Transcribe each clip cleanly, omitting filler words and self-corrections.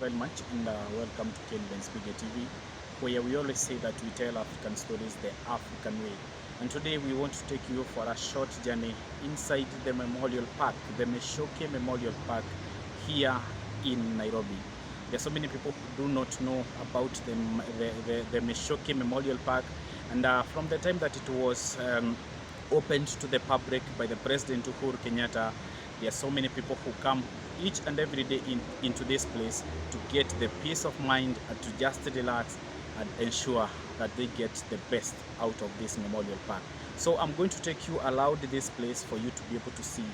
Very much and welcome to Kenben's Media TV, where we always say that we tell African stories the African way. And today we want to take you for a short journey inside the Memorial Park, the MICHUKI Memorial Park here in Nairobi. There are so many people who do not know about the MICHUKI Memorial Park, and from the time that it was opened to the public by the President Uhuru Kenyatta, there are so many people who come each and every day into this place to get the peace of mind and to just relax and ensure that they get the best out of this memorial park. So I'm going to take you around this place for you to be able to see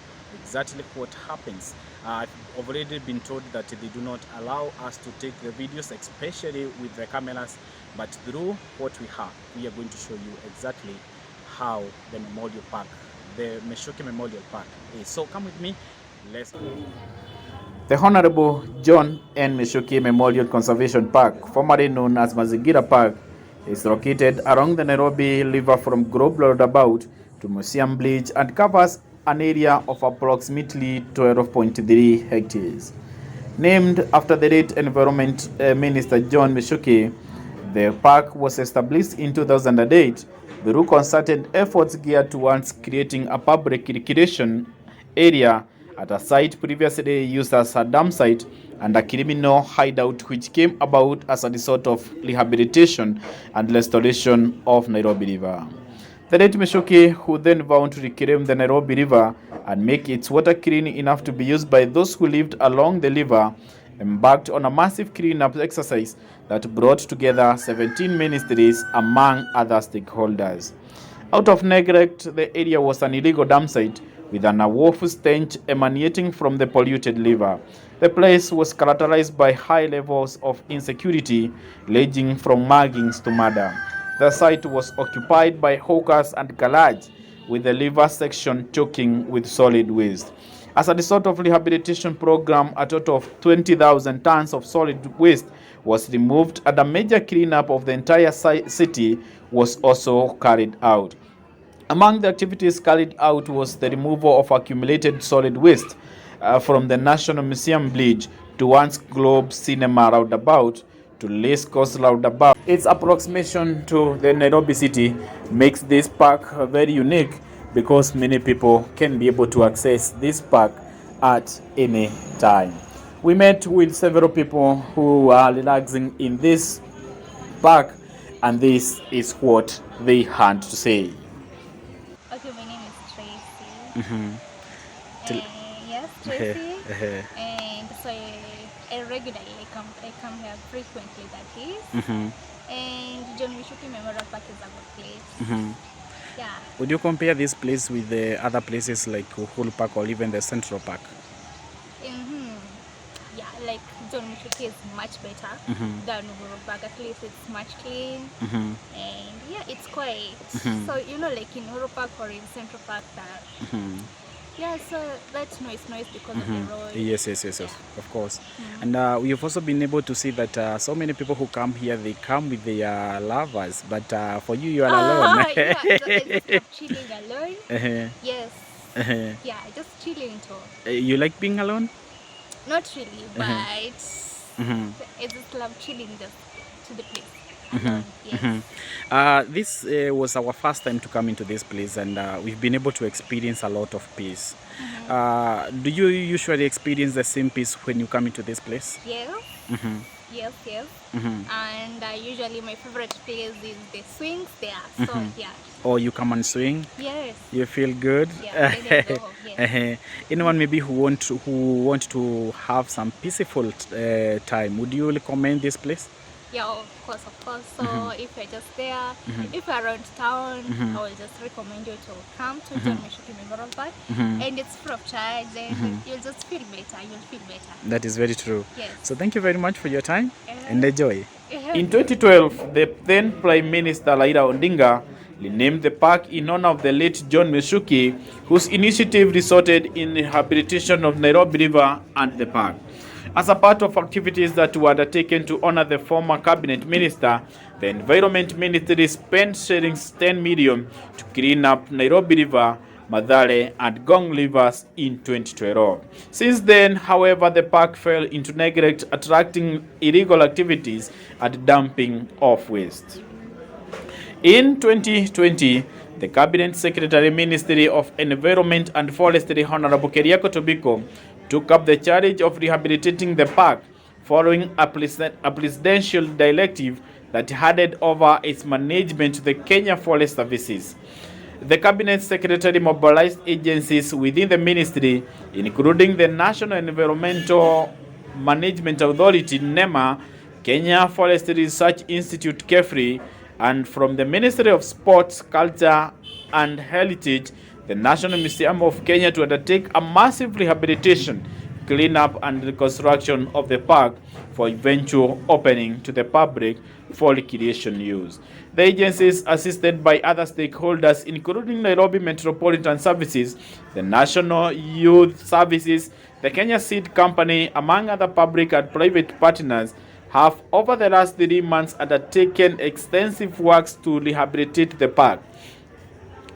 exactly what happens. I've already been told that they do not allow us to take the videos, especially with the cameras, but through what we have, we are going to show you exactly how the memorial park, the MICHUKI Memorial Park is. So come with me, let's go. The Honorable John N. MICHUKI Memorial Conservation Park, formerly known as Mazingira Park, is located along the Nairobi River from Grove Roundabout to Museum Bridge and covers an area of approximately 12.3 hectares. Named after the late Environment Minister John MICHUKI, the park was established in 2008 through concerted efforts geared towards creating a public recreation area at a site previously used as a dump site and a criminal hideout, which came about as a result of rehabilitation and restoration of Nairobi River. The late MICHUKI, who then vowed to reclaim the Nairobi River and make its water clean enough to be used by those who lived along the river, embarked on a massive cleanup exercise that brought together 17 ministries among other stakeholders. Out of neglect, the area was an illegal dump site with an awful stench emanating from the polluted river. The place was characterized by high levels of insecurity, ranging from muggings to murder. The site was occupied by hawkers and garages, with the river section choking with solid waste. As a result of rehabilitation program, a total of 20,000 tons of solid waste was removed and a major cleanup of the entire city was also carried out. Among the activities carried out was the removal of accumulated solid waste from the National Museum Bridge to once Globe Cinema roundabout to Race Course roundabout. Its approximation to the Nairobi city makes this park very unique because many people can be able to access this park at any time. We met with several people who are relaxing in this park, and this is what they had to say. Okay, my name is Tracy. Mm-hmm. Yes, Tracy. And so I regularly come here frequently, that is. Mm-hmm. And John MICHUKI Memorial Park is a good place. Mm-hmm. Yeah. Would you compare this place with the other places like Uhuru Park or even the Central Park? Yeah, like John MICHUKI is much better than Uhuru Park. At least it's much clean. And yeah, it's quiet. So, like in Uhuru Park or in Central Park, yeah, so that's noise because of the road. Yes, of course. And we've also been able to see that so many people who come here, they come with their lovers, but for you, you are alone. Yeah, so I just love chilling alone. Yes. Yeah, just chilling too. You like being alone? Not really, but I just love chilling just to the place. Yes. This was our first time to come into this place, and we've been able to experience a lot of peace. Do you usually experience the same peace when you come into this place? Yes. Yes. And usually my favorite place is the swings there. So yeah. Or you come and swing? Yes. You feel good? Yeah. Then I go. Yes. Anyone maybe who want to have some peaceful time, would you recommend this place? Yeah, of course. So if you're just there, if you're around town, I will just recommend you to come to John MICHUKI Memorial Park. And it's free of charge, and you'll just feel better. You'll feel better. That is very true. Yes. So thank you very much for your time and enjoy. In 2012, the then Prime Minister Raila Odinga renamed the park in honor of the late John MICHUKI, whose initiative resulted in the rehabilitation of Nairobi River and the park. As a part of activities that were undertaken to honor the former cabinet minister, the Environment Ministry spent shillings 10 million to clean up Nairobi River Madale, and Gong rivers in 2012. Since then, however, the park fell into neglect, attracting illegal activities and dumping of waste. In 2020, the Cabinet Secretary Ministry of Environment and Forestry, Honorable Keriako Tobiko, took up the challenge of rehabilitating the park following a presidential directive that handed over its management to the Kenya Forest Services. The Cabinet Secretary mobilized agencies within the ministry, including the National Environmental Management Authority, NEMA, Kenya Forest Research Institute, KEFRI, and from the Ministry of Sports, Culture and Heritage, the National Museum of Kenya, to undertake a massive rehabilitation, cleanup and reconstruction of the park for eventual opening to the public for recreation use. The agencies, assisted by other stakeholders, including Nairobi Metropolitan Services, the National Youth Services, the Kenya Seed Company, among other public and private partners, have over the last 3 months undertaken extensive works to rehabilitate the park.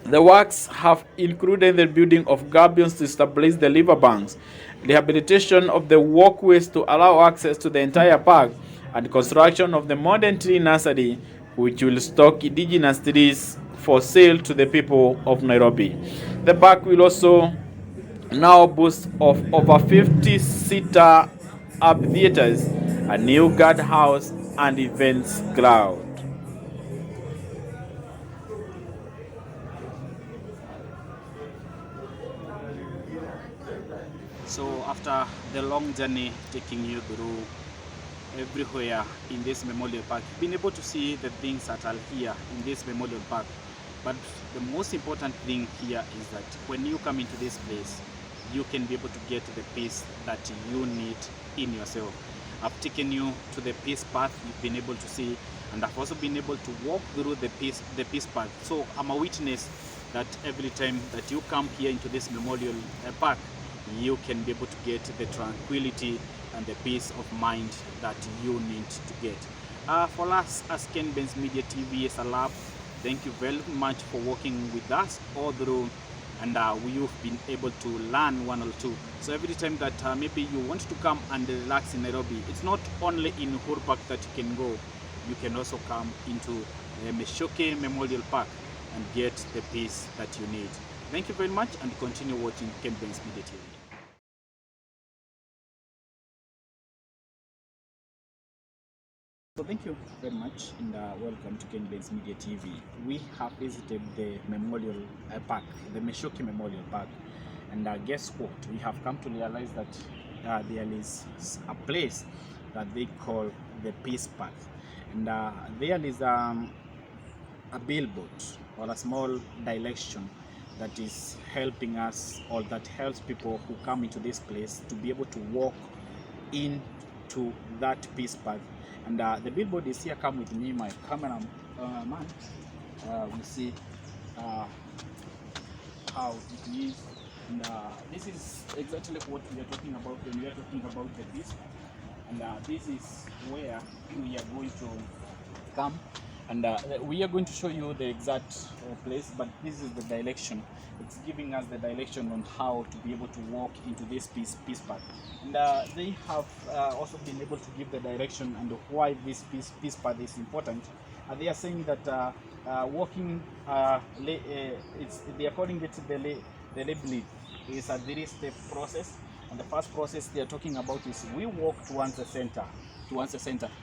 The works have included the building of gabions to stabilize the riverbanks, rehabilitation of the walkways to allow access to the entire park, and construction of the modern tree nursery, which will stock indigenous trees for sale to the people of Nairobi. The park will also now boast of over 50-seater amphitheaters, a new guard house, and events ground. So after the long journey taking you through everywhere in this memorial park, you've been able to see the things that are here in this memorial park. But the most important thing here is that when you come into this place, you can be able to get the peace that you need in yourself. I've taken you to the peace path you've been able to see, and I've also been able to walk through the peace path. So I'm a witness that every time that you come here into this memorial park, you can be able to get the tranquility and the peace of mind that you need to get. For us as Ken Benz Media TV as a lab, thank you very much for working with us all through, and we've been able to learn one or two. So every time that maybe you want to come and relax in Nairobi, it's not only in Uhuru Park that you can go. You can also come into MICHUKI Memorial Park and get the peace that you need. Thank you very much, and continue watching Ken Benz Media TV. So thank you very much, and welcome to Ken Benz Media TV. We have visited the memorial park, the MICHUKI Memorial Park, and guess what? We have come to realize that there is a place that they call the Peace Path, and there is a billboard or a small direction that is helping us, or that helps people who come into this place to be able to walk into that peace path. And the billboard is here. Come with me, my camera man. We see how it is, and this is exactly what we are talking about when we are talking about the peace path. And this is where we are going to come, and we are going to show you the exact place, but this is the direction. It's giving us the direction on how to be able to walk into this peace path. And they have also been able to give the direction and why this peace path is important. They are saying that walking, they are calling it the labeling, is a 3-step process. And the first process they are talking about is we walk towards the center.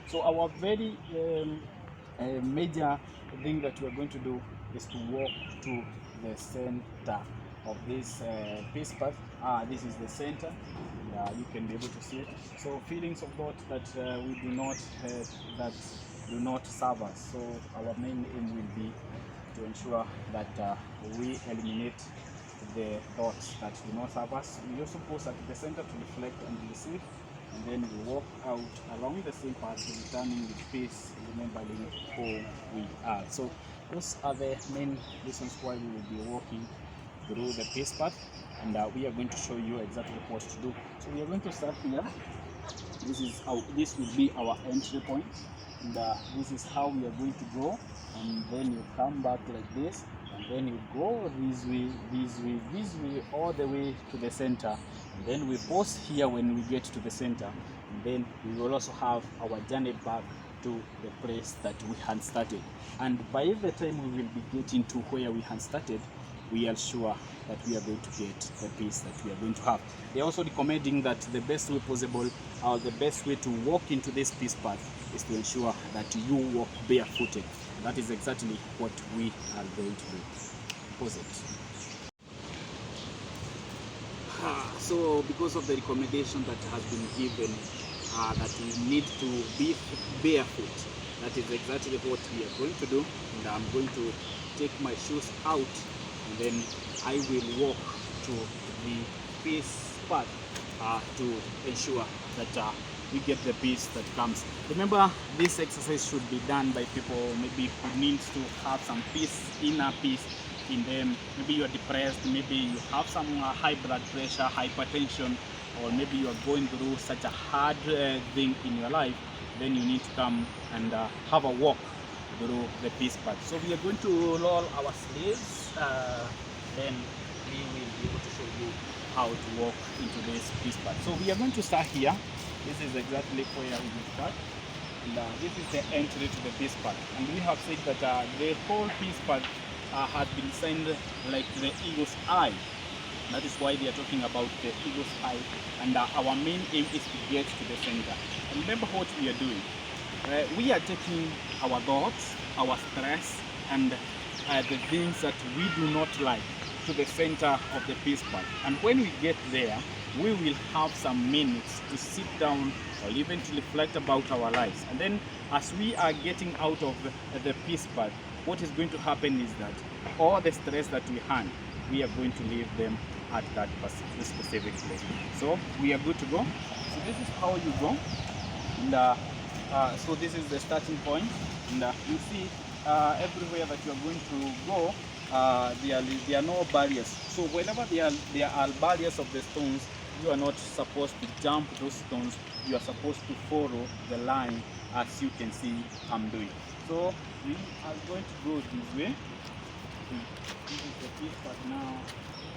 So our very major thing that we are going to do is to walk to the center of this peace path. This is the center. You can be able to see it. So feelings of thought that we do not that do not serve us. So our main aim will be to ensure that we eliminate the thoughts that do not serve us. We also pause at the center to reflect and receive, and then we walk out along the same path, returning with peace, remembering who we are. So those are the main reasons why we will be walking through the peace path, and we are going to show you exactly what to do. So we are going to start here. This will be our entry point, and this is how we are going to go. And then you come back like this, and then you go this way, this way, this way, all the way to the center, and then we pause here when we get to the center, and then we will also have our journey back to the place that we had started. And by the time we will be getting to where we had started, we are sure that we are going to get the peace that we are going to have. They are also recommending that the best way possible, or the best way to walk into this peace path, is to ensure that you walk barefooted. That is exactly what we are going to do. Pause it. So because of the recommendation that has been given, that we need to be barefoot, that is exactly what we are going to do. And I'm going to take my shoes out, and then I will walk to the peace path to ensure that we get the peace that comes. Remember, this exercise should be done by people maybe who need to have some peace, inner peace in them. Maybe you are depressed, maybe you have some high blood pressure, hypertension, or maybe you are going through such a hard thing in your life. Then you need to come and have a walk through the peace path. So we are going to roll our sleeves, then we will be able to show you how to walk into this peace path. So we are going to start here. This is exactly where we will start, and this is the entry to the peace path. And we have said that the whole peace path has been designed like the eagle's eye. That is why they are talking about the eagle's eye, and our main aim is to get to the center. And remember what we are doing. We are taking our thoughts, our stress, and the things that we do not like to the center of the peace path. And when we get there, we will have some minutes to sit down or even to reflect about our lives. And then as we are getting out of the peace path, what is going to happen is that all the stress that we had, we are going to leave them at that specific place. So we are good to go. So this is how you go. And so this is the starting point. And you see everywhere that you are going to go, there are no barriers. So whenever there are barriers of the stones, you are not supposed to jump those stones. You are supposed to follow the line, as you can see I'm doing. So we are going to go this way. This is the peace path now.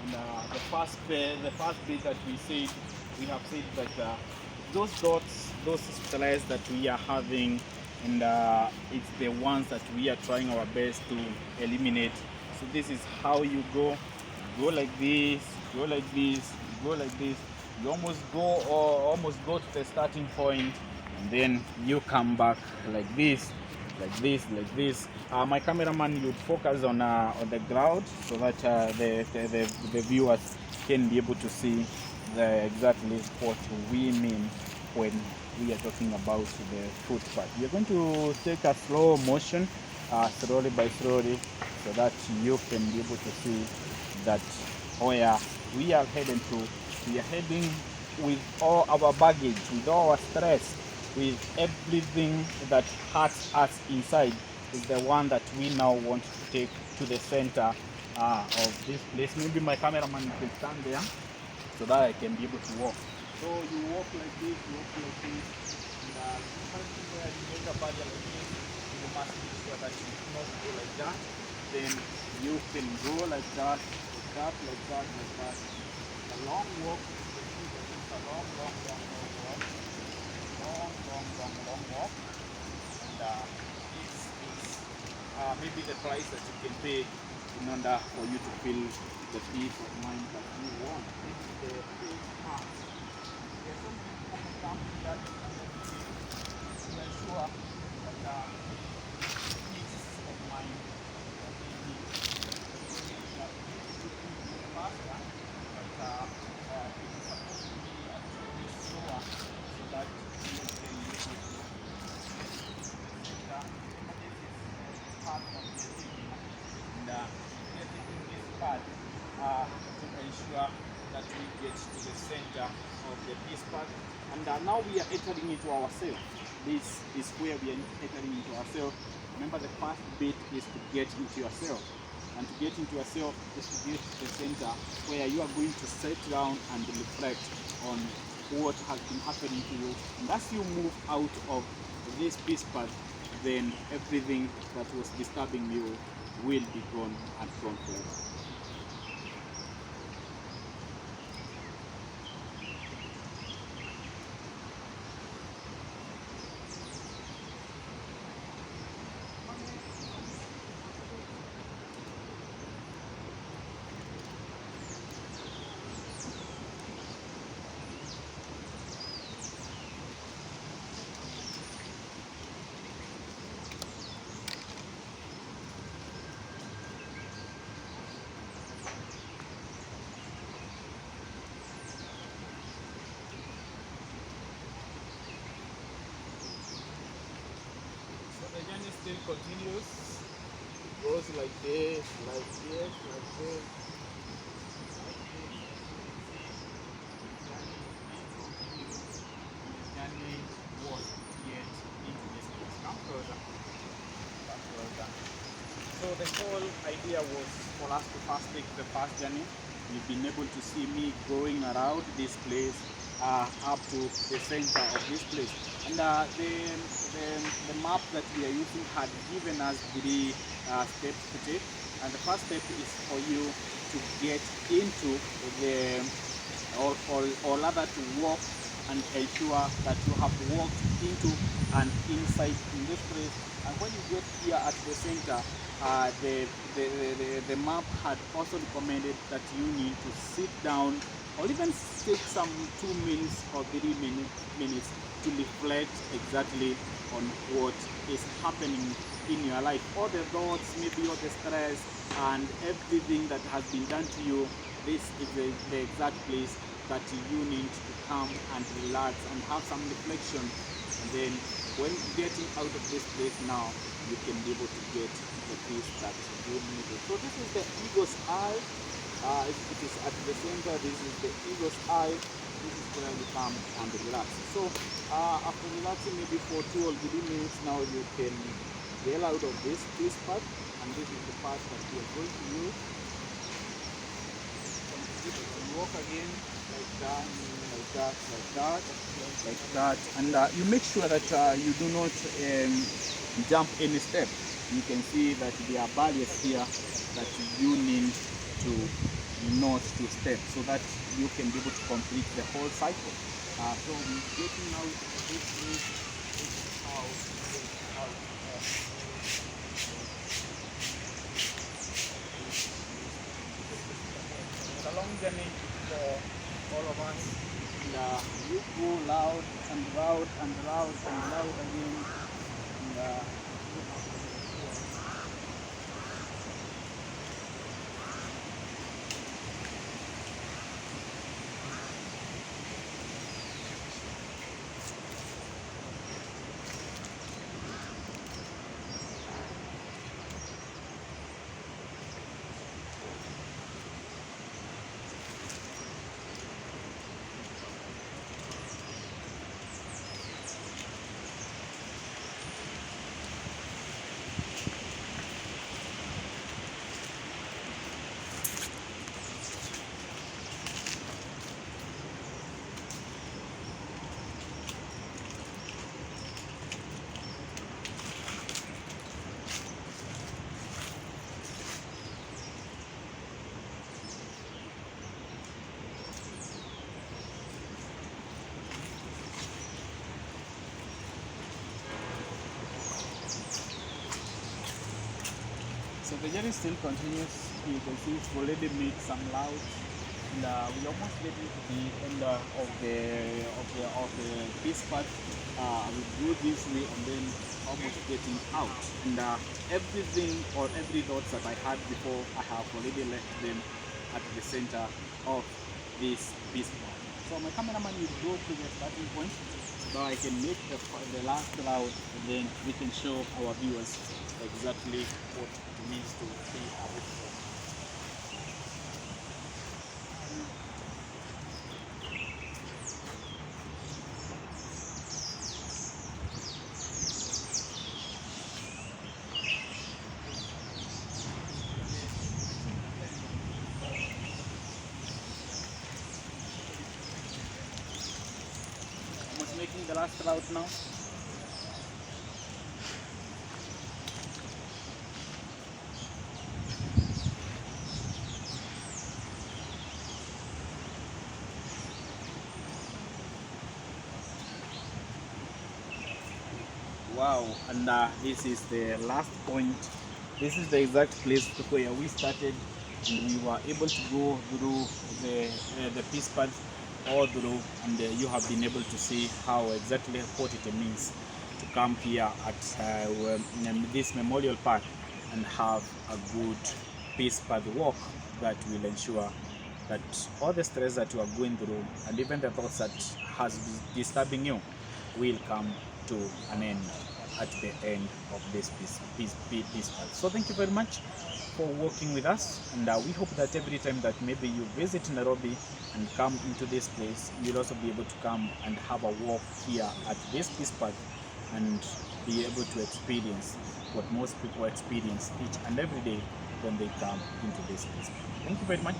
And the first bit that we have said that those dots, those stress that we are having, and it's the ones that we are trying our best to eliminate. So this is how you go like this, go like this, go like this. You almost go to the starting point, and then you come back like this, like this, like this. My cameraman would focus on the ground so that the viewers can be able to see exactly what we mean when we are talking about the footpath. We are going to take a slow motion, slowly by slowly, so that you can be able to see that where we are heading to. We are heading with all our baggage, with all our stress, with everything that hurts us inside, is the one that we now want to take to the center of this place. Maybe my cameraman can stand there so that I can be able to walk. So you walk like this, you walk like this, and where you make a barrier like this, you must make sure that you do not go like that. Then you can go like that, like that, like that, like that. A long walk, it's a long walk. And this is maybe the price that you can pay in order for you to feel the peace of mind that you want. This is the peace path. There's something coming that to ensure that peace of mind that they need. Faster, but it is supposed to be actually slower so that you can use it. Part of the thinking, and getting this part to ensure that we get to the center of the peace path. And now we are entering into ourselves. This is where we are entering into ourselves. Remember, the first bit is to get into yourself. And to get into yourself is to get to the center where you are going to sit down and reflect on what has been happening to you. And as you move out of this peace path, then everything that was disturbing you will be gone and gone forever. The journey still continues. It goes like this, like this, like this. The journey was yet into this place. Come closer. Come closer. So the whole idea was for us to first take the first journey. You've been able to see me going around this place up to the center of this place. And the map that we are using had given us 3 steps to take. And the first step is for you to get into the, or rather to walk and ensure that you have walked into and inside in this place. And when you get here at the center, the map had also recommended that you need to sit down or even take some 2 minutes or 3 minutes to reflect exactly on what is happening in your life, all the thoughts, maybe all the stress and everything that has been done to you. This is the exact place that you need to come and relax and have some reflection. And then when getting out of this place now, you can be able to get the peace that you need. So this is the ego's eye. It is at the center. This is the ego's eye. This is where you come and relax. So after relaxing maybe for 2 or 3 minutes, now you can get out of this part, and this is the part that we are going to use. And walk again like that, like that, like that, like that, and you make sure that you do not jump any step. You can see that there are barriers here that you need to not to step, so that you can be able to complete the whole cycle. So getting out of this place, it's a long journey for all of us. And you go loud and loud and loud and loud again. And, so the journey still continues. You can see it's already made some loud, and we're almost getting to the end of this part. We go this way and then almost getting out. And everything or every thoughts that I had before, I have already left them at the center of this part. So my cameraman will go to the starting point so I can make the last route, and then we can show our viewers exactly what it means to be a visitor. Almost making the last route now. Wow, and this is the last point. This is the exact place where we started, and we were able to go through the peace path all through, and you have been able to see how exactly what it means to come here at this memorial park and have a good peace path walk that will ensure that all the stress that you are going through and even the thoughts that has been disturbing you will come to an end at the end of this peace path. So thank you very much for working with us, and we hope that every time that maybe you visit Nairobi and come into this place, you'll also be able to come and have a walk here at this peace path and be able to experience what most people experience each and every day when they come into this place. Thank you very much.